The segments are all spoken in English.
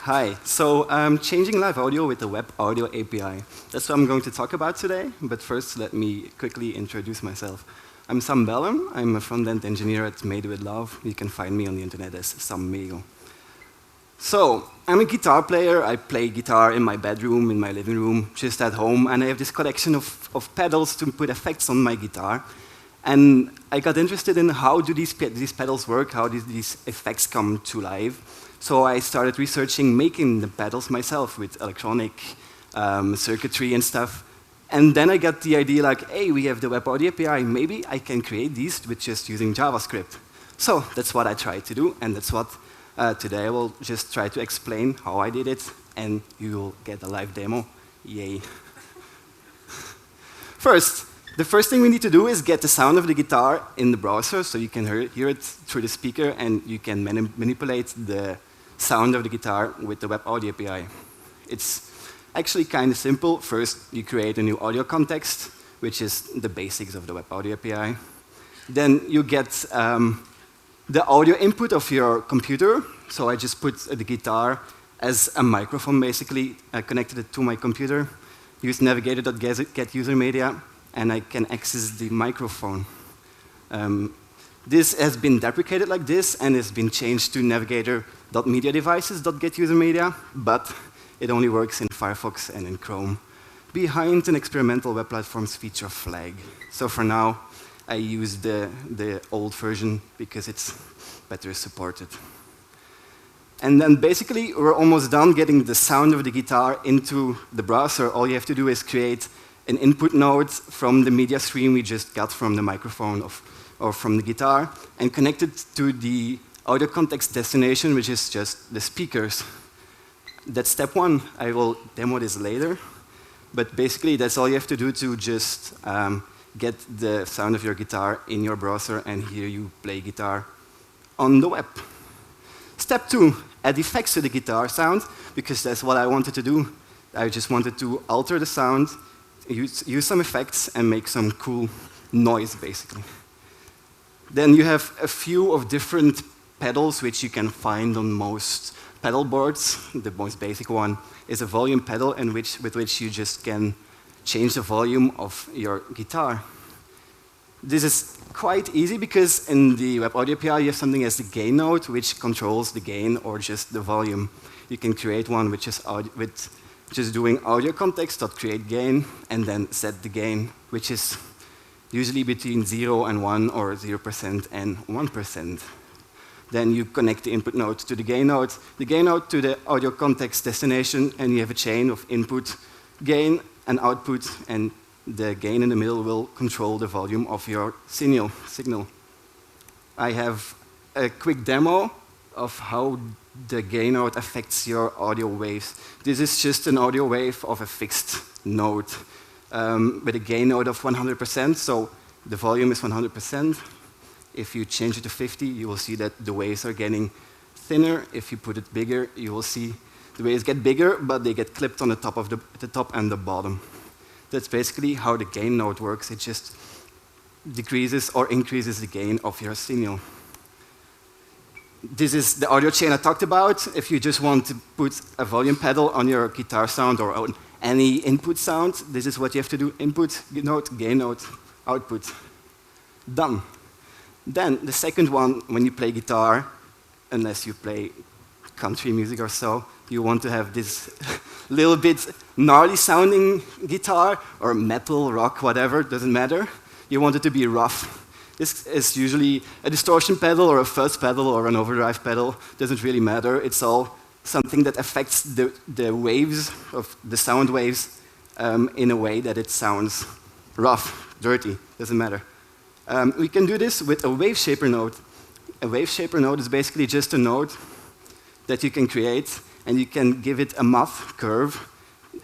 Hi. So I'm changing live audio with the Web Audio API. That's what I'm going to talk about today. But first, let me quickly introduce myself. I'm Sam Bellen. I'm a front-end engineer at Made with Love. You can find me on the internet as Sam Mego. So I'm a guitar player. I play guitar in my bedroom, in my living room, just at home. And I have this collection of pedals to put effects on my guitar. And I got interested in how do these pedals work, how do these effects come to life. So I started researching making the pedals myself with electronic circuitry and stuff. And then I got the idea like, hey, we have the Web Audio API, maybe I can create these with just using JavaScript. So that's what I tried to do, and that's what today I will just try to explain how I did it, and you will get a live demo. Yay. The first thing we need to do is get the sound of the guitar in the browser so you can hear it through the speaker and you can manipulate the sound of the guitar with the Web Audio API. It's actually kind of simple. First, you create a new audio context, which is the basics of the Web Audio API. Then you get the audio input of your computer. So I just put the guitar as a microphone, basically. I connected it to my computer, use navigator.getUserMedia, and I can access the microphone. This has been deprecated like this, and it's been changed to navigator.mediadevices.getUserMedia, but it only works in Firefox and in Chrome, behind an experimental web platform's feature flag. So for now, I use the old version because it's better supported. And then basically, we're almost done getting the sound of the guitar into the browser. All you have to do is create an input node from the media stream we just got from the microphone or from the guitar, and connect it to the audio context destination, which is just the speakers. That's step one. I will demo this later. But basically, that's all you have to do to just get the sound of your guitar in your browser and hear you play guitar on the web. Step two, add effects to the guitar sound, because that's what I wanted to do. I just wanted to alter the sound, use some effects, and make some cool noise, basically. Then you have a few of different pedals which you can find on most pedal boards. The most basic one is a volume pedal with which you just can change the volume of your guitar. This is quite easy because in the Web Audio API you have something as the gain node which controls the gain or just the volume. You can create one which is just doing audio context.create gain and then set the gain, which is usually between 0 and 1 or 0% and 1%. Then you connect the input node to the gain node to the audio context destination, and you have a chain of input, gain, and output, and the gain in the middle will control the volume of your signal. I have a quick demo of how the gain node affects your audio waves. This is just an audio wave of a fixed node with a gain node of 100%, so the volume is 100%. If you change it to 50, you will see that the waves are getting thinner. If you put it bigger, you will see the waves get bigger, but they get clipped on the top and the bottom. That's basically how the gain node works. It just decreases or increases the gain of your signal. This is the audio chain I talked about. If you just want to put a volume pedal on your guitar sound or on any input sound, this is what you have to do. Input node, gain node, output. Done. Then the second one, when you play guitar, unless you play country music or so, you want to have this little bit gnarly sounding guitar, or metal, rock, whatever, doesn't matter. You want it to be rough. This is usually a distortion pedal or a fuzz pedal or an overdrive pedal. Doesn't really matter. It's all something that affects the waves of the sound waves in a way that it sounds rough, dirty, doesn't matter. We can do this with a Waveshaper node. A Waveshaper node is basically just a node that you can create, and you can give it a math curve,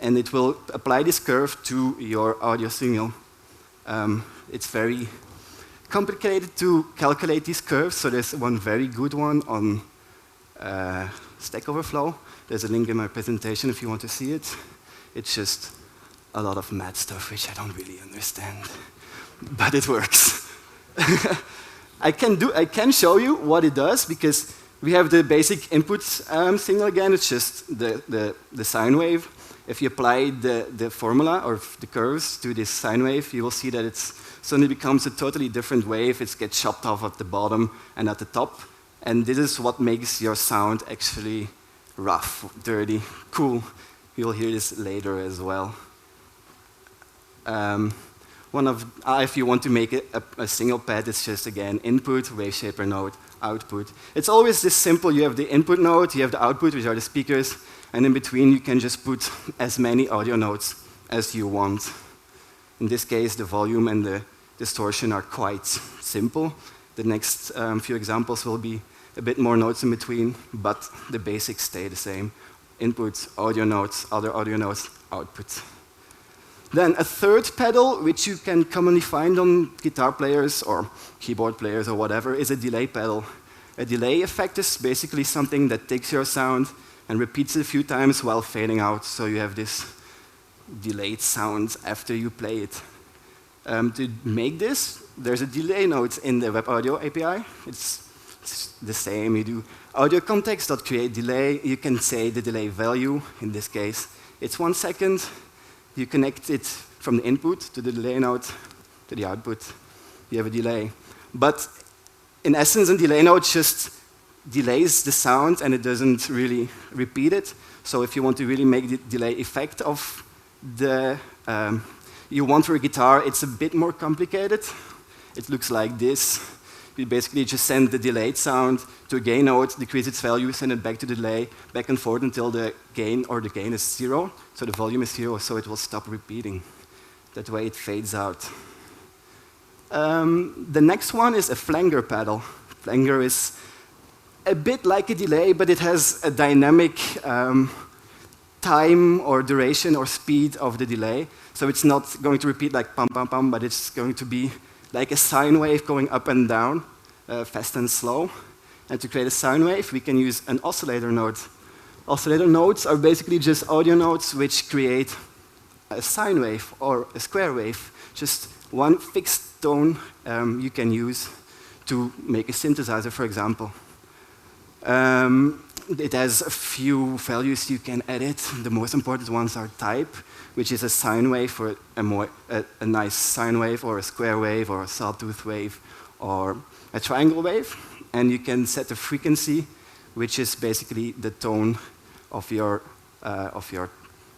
and it will apply this curve to your audio signal. It's very complicated to calculate these curves, so there's one very good one on Stack Overflow. There's a link in my presentation if you want to see it. It's just a lot of math stuff, which I don't really understand, but it works. I can show you what it does, because We have the basic input signal again. It's just the sine wave. If you apply the formula or the curves to this sine wave, you will see that it suddenly becomes a totally different wave. It gets chopped off at the bottom and at the top. And this is what makes your sound actually rough, dirty, cool. You'll hear this later as well. If you want to make it a single pad, it's just, again, input, Waveshaper node, output. It's always this simple. You have the input node, you have the output, which are the speakers, and in between you can just put as many audio nodes as you want. In this case, the volume and the distortion are quite simple. The next few examples will be a bit more nodes in between, but the basics stay the same. Input, audio nodes, other audio nodes, output. Then a third pedal, which you can commonly find on guitar players or keyboard players or whatever, is a delay pedal. A delay effect is basically something that takes your sound and repeats it a few times while fading out, so you have this delayed sound after you play it. To make this, there's a delay node in the Web Audio API. It's the same. You do audio context.create delay. You can say the delay value. In this case, it's 1 second. You connect it from the input to the delay node to the output. You have a delay. But in essence, a delay node just delays the sound and it doesn't really repeat it. So if you want to really make the delay effect of the you want for a guitar, it's a bit more complicated. It looks like this. You basically just send the delayed sound to a gain node, decrease its value, send it back to the delay, back and forth until the gain is 0. So the volume is 0, so it will stop repeating. That way it fades out. The next one is a flanger pedal. Flanger is a bit like a delay, but it has a dynamic time or duration or speed of the delay. So it's not going to repeat like pum, pum, pum, but it's going to be like a sine wave going up and down, fast and slow. And to create a sine wave, we can use an oscillator node. Oscillator nodes are basically just audio nodes which create a sine wave or a square wave, just one fixed tone you can use to make a synthesizer, for example. It has a few values you can edit. The most important ones are type, which is a sine wave or a nice sine wave or a square wave or a sawtooth wave or a triangle wave. And you can set the frequency, which is basically the tone of your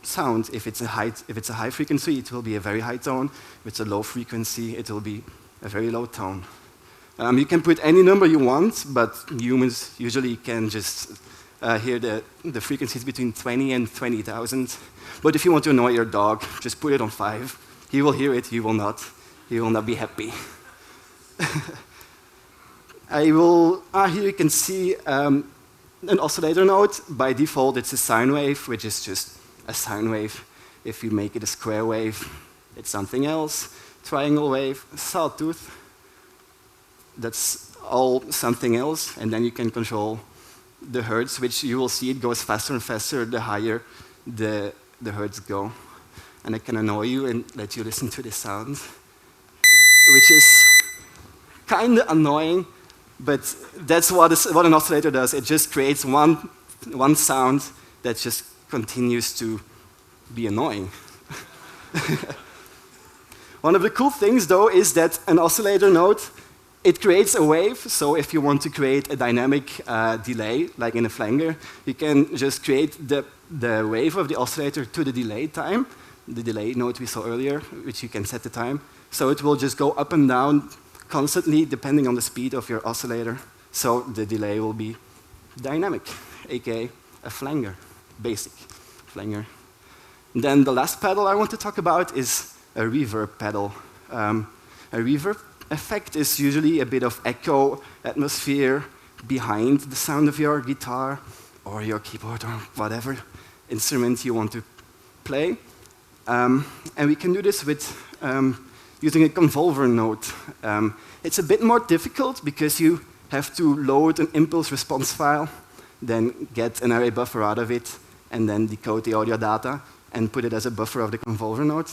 sound. If it's a high frequency, it will be a very high tone. If it's a low frequency, it will be a very low tone. You can put any number you want, but humans usually can just hear the frequencies between 20 and 20,000. But if you want to annoy your dog, just put it on 5. He will hear it, you will not. He will not be happy. Here you can see an oscillator node. By default, it's a sine wave, which is just a sine wave. If you make it a square wave, it's something else. Triangle wave, sawtooth, that's all something else. And then you can control the hertz, which you will see it goes faster and faster the higher the hertz go. And I can annoy you and let you listen to this sound, which is kind of annoying, but that's what an oscillator does. It just creates one sound that just continues to be annoying. One of the cool things, though, is that an oscillator node, it creates a wave. So if you want to create a dynamic delay, like in a flanger, you can just create the wave of the oscillator to the delay time, the delay node we saw earlier, which you can set the time. So it will just go up and down constantly, depending on the speed of your oscillator. So the delay will be dynamic, aka a flanger, basic flanger. And then the last pedal I want to talk about is a reverb pedal. A reverb effect is usually a bit of echo atmosphere behind the sound of your guitar or your keyboard or whatever instrument you want to play. And we can do this with using a convolver node. It's a bit more difficult because you have to load an impulse response file, then get an array buffer out of it, and then decode the audio data and put it as a buffer of the convolver node.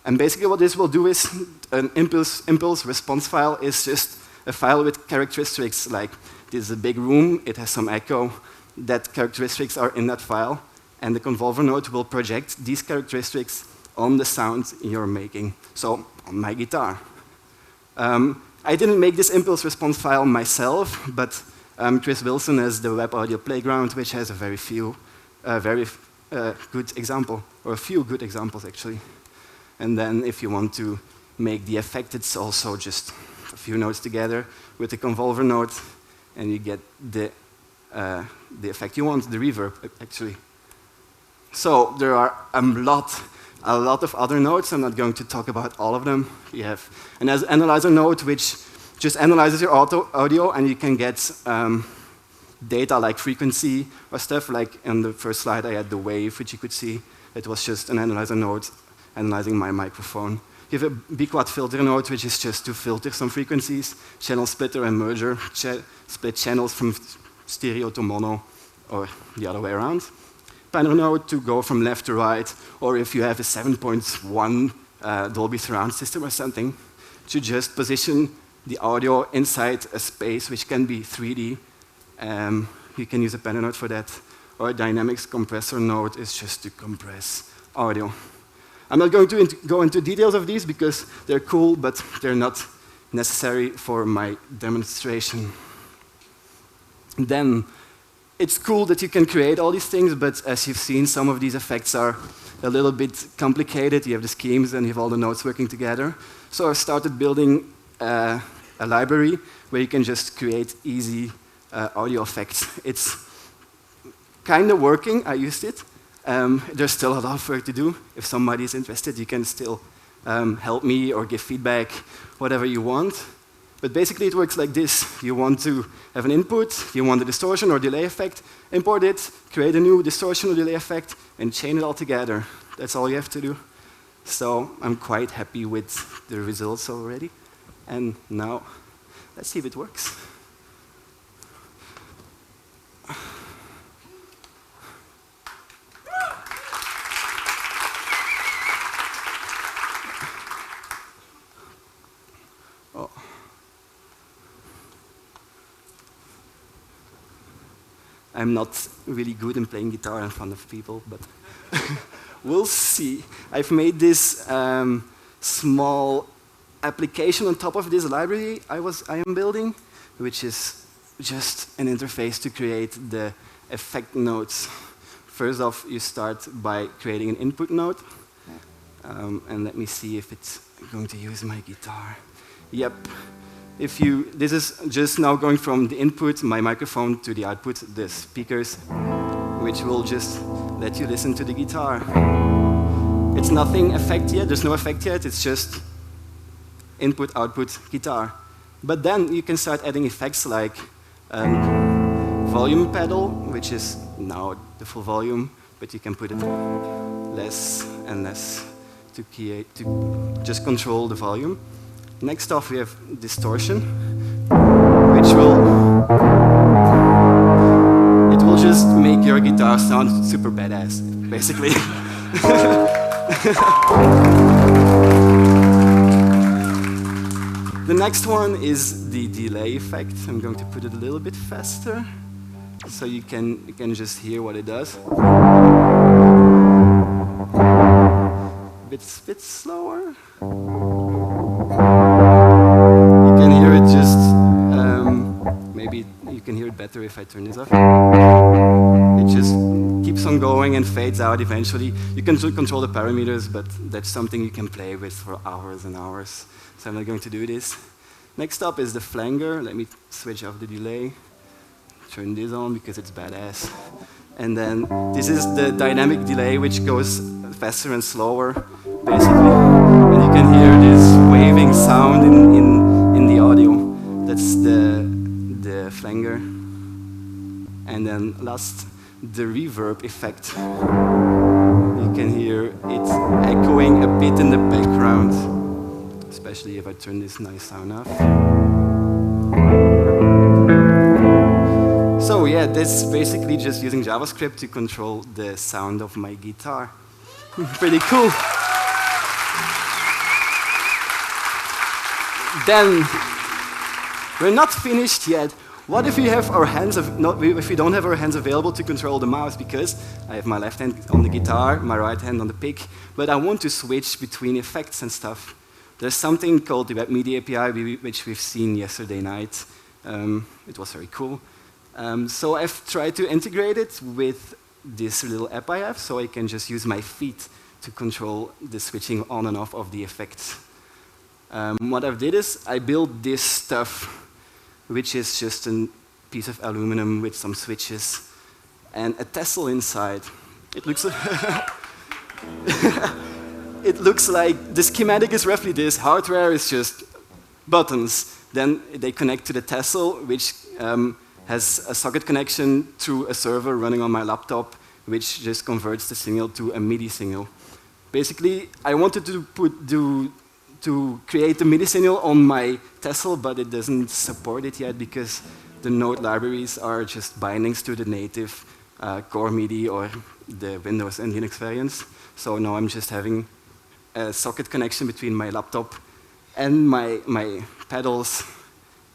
And basically what this will do is an impulse response file is just a file with characteristics like this is a big room, it has some echo. That characteristics are in that file, and the convolver node will project these characteristics on the sound you're making, so on my guitar. I didn't make this impulse response file myself, but Chris Wilson has the Web Audio Playground, which has a very good example, or a few good examples actually. And then if you want to make the effect, it's also just a few notes together with the convolver node, and you get the effect you want, the reverb actually. So there are a lot of other nodes. I'm not going to talk about all of them. You have an analyzer node which just analyzes your audio, and you can get data like frequency or stuff. Like in the first slide I had the wave, which you could see. It was just an analyzer node analyzing my microphone. You have a B-quad filter node, which is just to filter some frequencies, channel splitter and merger, split channels from stereo to mono, or the other way around. Panner node to go from left to right, or if you have a 7.1 Dolby surround system or something, to just position the audio inside a space which can be 3D. You can use a panner node for that. Or a dynamics compressor node is just to compress audio. I'm not going to go into details of these because they're cool, but they're not necessary for my demonstration. Then, it's cool that you can create all these things, but as you've seen, some of these effects are a little bit complicated. You have the schemes and you have all the nodes working together. So I started building a library where you can just create easy audio effects. It's kind of working. I used it. There's still a lot of work to do. If somebody is interested, you can still help me or give feedback, whatever you want. But basically it works like this. You want to have an input, you want a distortion or delay effect, import it, create a new distortion or delay effect, and chain it all together. That's all you have to do. So I'm quite happy with the results already. And now, let's see if it works. I'm not really good in playing guitar in front of people, but we'll see. I've made this small application on top of this library I am building, which is just an interface to create the effect nodes. First off, you start by creating an input node. And let me see if it's going to use my guitar. Yep. This is just now going from the input, my microphone, to the output, the speakers, which will just let you listen to the guitar. It's nothing effect yet, there's no effect yet, it's just input, output, guitar. But then you can start adding effects like volume pedal, which is now the full volume, but you can put it less and less to just control the volume. Next off, we have distortion, which will just make your guitar sound super badass, basically. The next one is the delay effect. I'm going to put it a little bit faster, so you can just hear what it does. Bit slower. You can hear it just, maybe you can hear it better if I turn this off. It just keeps on going and fades out eventually. You can control the parameters, but that's something you can play with for hours and hours. So I'm not going to do this. Next up is the flanger. Let me switch off the delay. Turn this on because it's badass. And then this is the dynamic delay, which goes faster and slower, basically. And you can hear this waving sound in the audio. That's the flanger. And then last, the reverb effect. You can hear it echoing a bit in the background, especially if I turn this nice sound off. So yeah, this is basically just using JavaScript to control the sound of my guitar. Pretty cool. Then, we're not finished yet. What if we have our hands, if we don't have our hands available to control the mouse? Because I have my left hand on the guitar, my right hand on the pick, but I want to switch between effects and stuff. There's something called the Web Media API, which we've seen yesterday night. It was very cool. So I've tried to integrate it with this little app I have, so I can just use my feet to control the switching on and off of the effects. What I did is I built this stuff, which is just a piece of aluminum with some switches and a tassel inside. It looks it looks like the schematic is roughly this. Hardware is just buttons. Then they connect to the tassel, which has a socket connection through a server running on my laptop, which just converts the signal to a MIDI signal. Basically, I wanted to create the MIDI signal on my tassel, but it doesn't support it yet because the Node libraries are just bindings to the native core MIDI or the Windows and Linux variants. So now I'm just having a socket connection between my laptop and my pedals,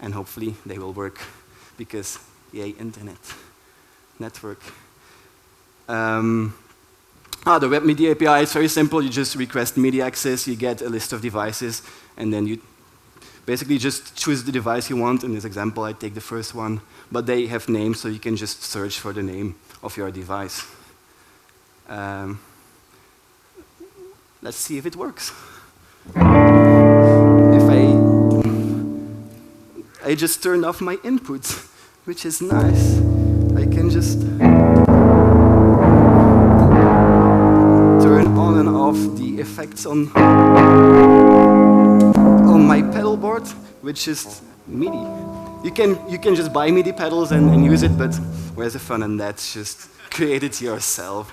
and hopefully they will work because, yay, internet, network. The Web Media API is very simple. You just request MIDI access, you get a list of devices, and then you basically just choose the device you want. In this example, I take the first one, but they have names, so you can just search for the name of your device. Let's see if it works. If I just turned off my input, which is nice. I can just turn on and off the effects on my pedal board, which is MIDI. You can just buy MIDI pedals and use it, but where's the fun in that? Just create it yourself.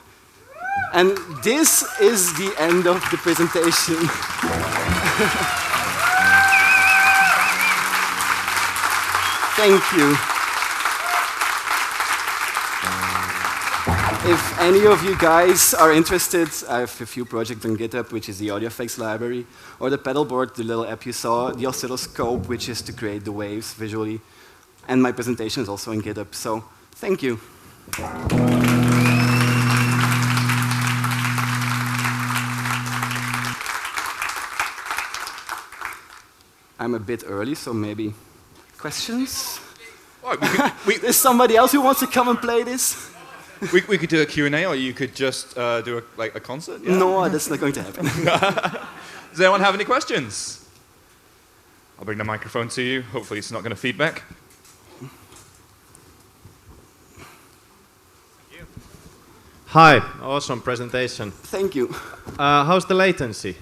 And this is the end of the presentation. Thank you. If any of you guys are interested, I have a few projects on GitHub, which is the audio effects library, or the pedal board, the little app you saw, the oscilloscope, which is to create the waves visually, and my presentation is also on GitHub. So thank you. I'm a bit early, so maybe questions? Is somebody else who wants to come and play this? We could do a Q&A, or you could just do a concert. Yeah? No, that's not going to happen. Does anyone have any questions? I'll bring the microphone to you. Hopefully it's not going to feedback. Hi, awesome presentation. Thank you. How's the latency?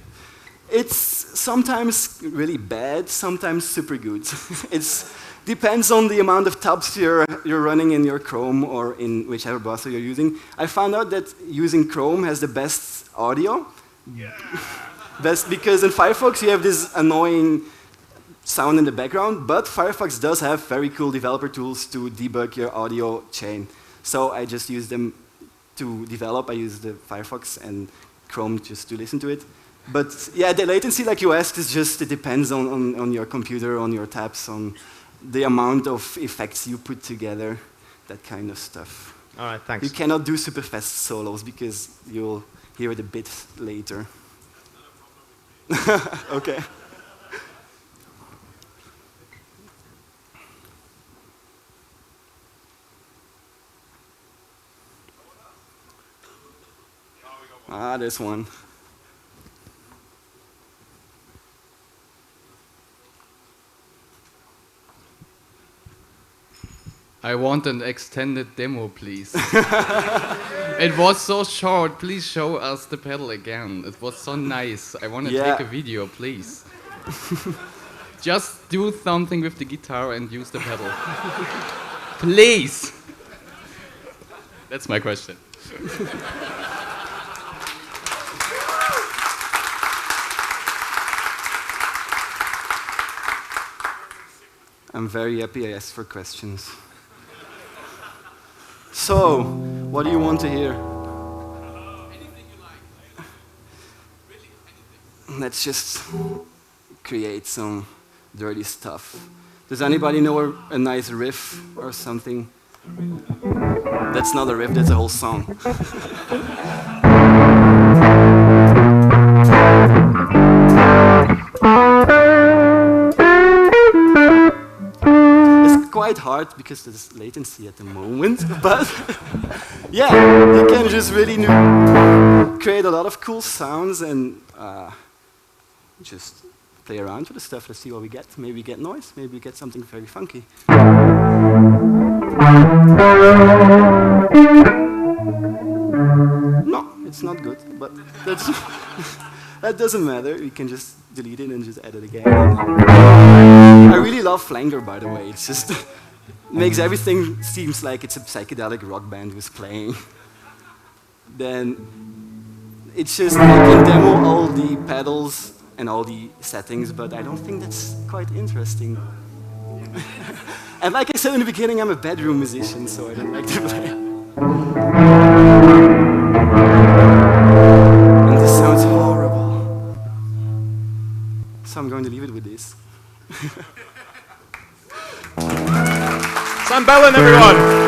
It's sometimes really bad, sometimes super good. It depends on the amount of tabs you're running in your Chrome or in whichever browser you're using. I found out that using Chrome has the best audio. Yeah. Best because in Firefox you have this annoying sound in the background, but Firefox does have very cool developer tools to debug your audio chain. So I just use them to develop. I use the Firefox and Chrome just to listen to it. But yeah, the latency, like you asked, is just, it depends on your computer, on your tabs, on the amount of effects you put together, that kind of stuff. All right, thanks. You cannot do super fast solos because you'll hear it a bit later. Okay. There's one. I want an extended demo, please. It was so short. Please show us the pedal again. It was so nice. I want to take a video, please. Just do something with the guitar and use the pedal. Please. That's my question. I'm very happy I asked for questions. So, what do you want to hear? Anything you like. Really, anything. Let's just create some dirty stuff. Does anybody know a nice riff or something? That's not a riff, that's a whole song. It's quite hard because there's latency at the moment, but yeah, you can just really create a lot of cool sounds and just play around with the stuff. Let's see what we get. Maybe we get noise, maybe we get something very funky. No, it's not good, but that's that doesn't matter. We can just delete it and just edit again. I really love flanger, by the way. It's just makes everything seems like it's a psychedelic rock band who's playing. Then it's just I can demo all the pedals and all the settings, but I don't think that's quite interesting. And like I said in the beginning, I'm a bedroom musician, so I don't like to play. And this sounds horrible. So I'm going to leave it with this. Sam Bellen, everyone!